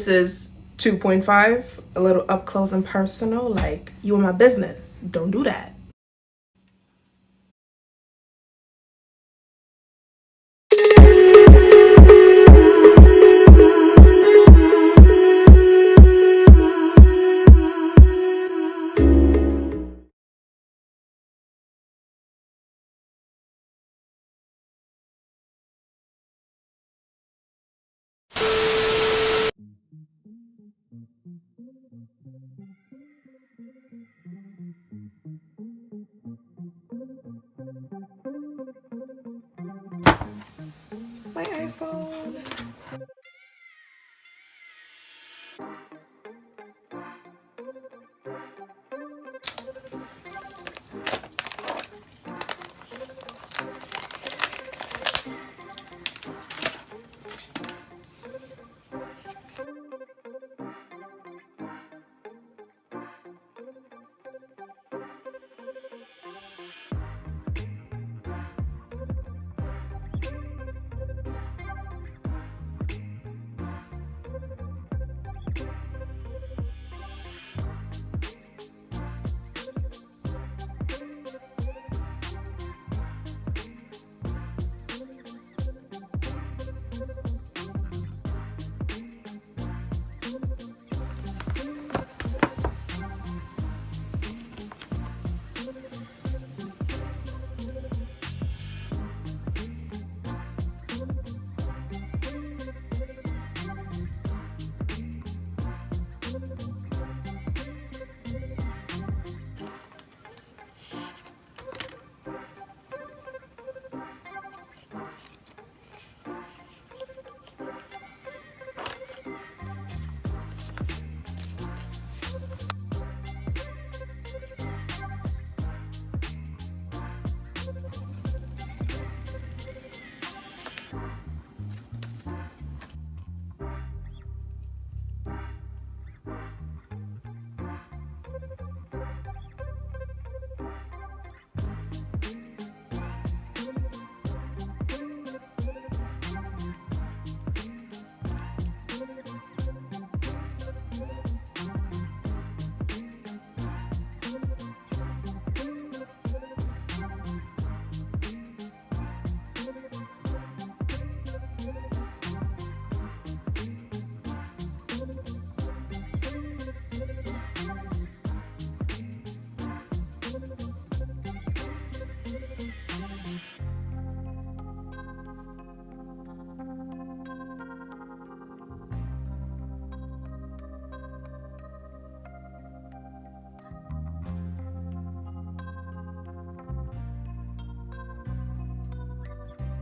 This is 2.5, a little up close and personal, like you in my business. Don't do that. My iPhone.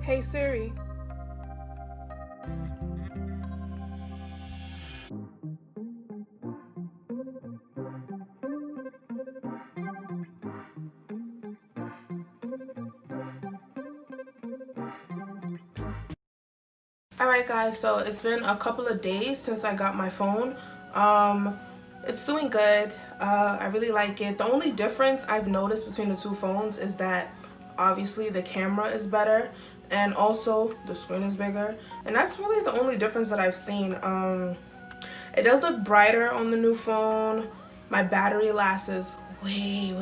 Hey Siri. Alright guys, so it's been a couple of days since I got my phone. It's doing good. I really like it. The only difference I've noticed between the two phones is that obviously the camera is better and also the screen is bigger, and that's really the only difference that I've seen. It does look brighter on the new phone. My battery lasts way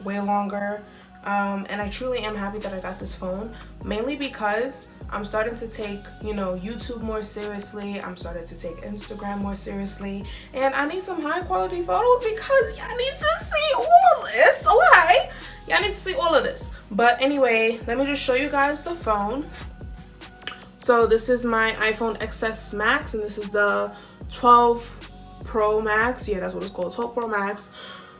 longer. And I truly am happy that I got this phone, mainly because I'm starting to take, you know, YouTube more seriously. I'm starting to take Instagram more seriously, and I need some high quality photos because y'all need to see all of this. Okay, y'all need to see all of this. But anyway, let me just show you guys the phone. So this is my iPhone XS Max, and this is the 12 Pro Max. Yeah, that's what it's called, 12 Pro Max.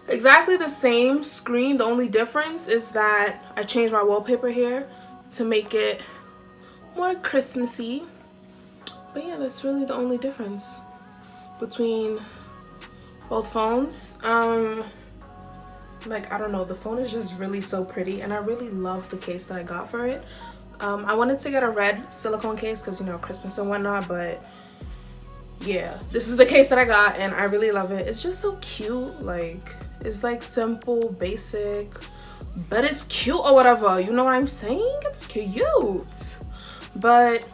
Exactly the same screen. The only difference is that I changed my wallpaper here to make it more Christmassy. But yeah, that's really the only difference between both phones. Like, I don't know, the phone is just really so pretty, and I really love the case that I got for it. I wanted to get a red silicone case because, you know, Christmas and whatnot, but yeah, this is the case that I got and I really love it. It's just so cute. Like, it's like simple, basic, but it's cute or whatever, you know what I'm saying? It's cute. But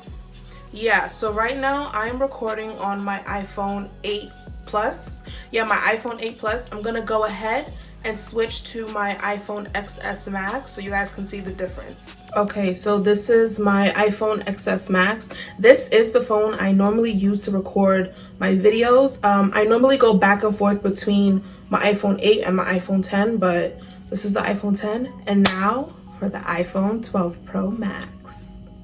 Yeah, so right now I'm recording on my iPhone 8 Plus. Yeah, my iPhone 8 Plus. I'm gonna go ahead and switch to my iPhone XS Max so you guys can see the difference. Okay, so this is my iPhone XS Max. This is the phone I normally use to record my videos. I normally go back and forth between my iPhone 8 and my iPhone 10, but this is the iPhone 10. And now for the iPhone 12 Pro Max.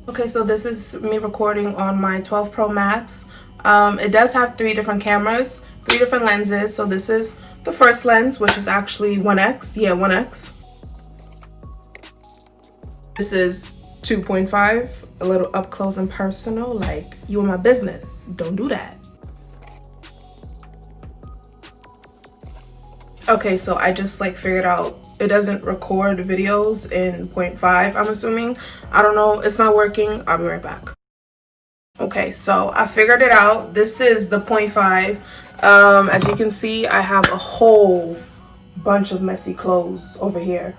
Okay, so this is me recording on my 12 Pro Max. It does have 3 different cameras, 3 different lenses. So this is the first lens, which is actually 1x. Yeah, 1x. This is 2.5, a little up close and personal, like you in my business. Don't do that. Okay, so I just like figured out it doesn't record videos in 0.5, I'm assuming. I don't know, it's not working. I'll be right back. Okay, so I figured it out. This is the 0.5. As you can see, I have a whole bunch of messy clothes over here.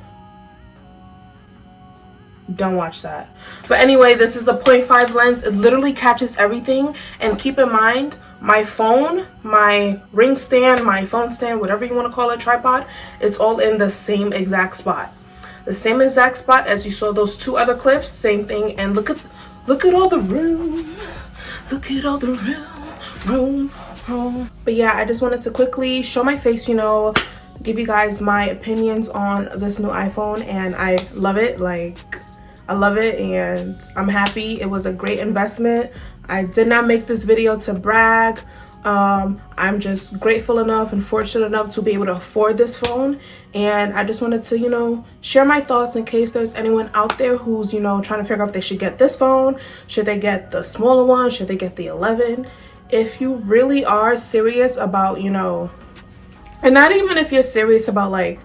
Don't watch that. But anyway, this is the 0.5 lens. It literally catches everything. And keep in mind, my phone, my ring stand, my phone stand, whatever you want to call it, tripod, it's all in the same exact spot. The same exact spot as you saw those 2 other clips, same thing. And look at all the room. Look at all the room. But yeah, I just wanted to quickly show my face, you know, give you guys my opinions on this new iPhone, and I love it. Like, I love it and I'm happy. It was a great investment. I did not make this video to brag. I'm just grateful enough and fortunate enough to be able to afford this phone, and I just wanted to, you know, share my thoughts in case there's anyone out there who's, you know, trying to figure out if they should get this phone, should they get the smaller one, should they get the 11. If you really are serious about, you know, and not even if you're serious about, like,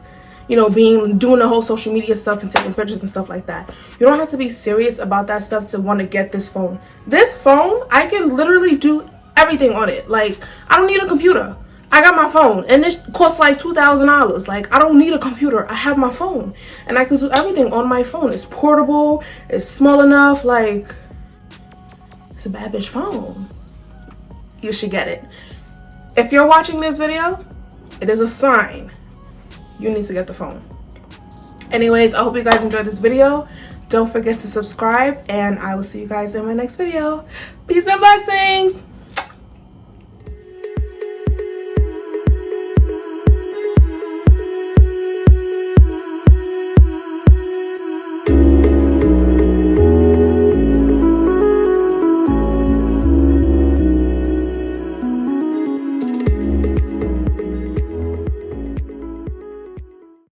you know, doing the whole social media stuff and taking pictures and stuff like that, you don't have to be serious about that stuff to want to get this phone. This phone, I can literally do everything on it. Like, I don't need a computer. I got my phone, and it costs like $2,000. Like, I don't need a computer. I have my phone, and I can do everything on my phone. It's portable. It's small enough. Like, it's a bad bitch phone. You should get it. If you're watching this video, it is a sign you need to get the phone. Anyways, I hope you guys enjoyed this video. Don't forget to subscribe, and I will see you guys in my next video. Peace and blessings.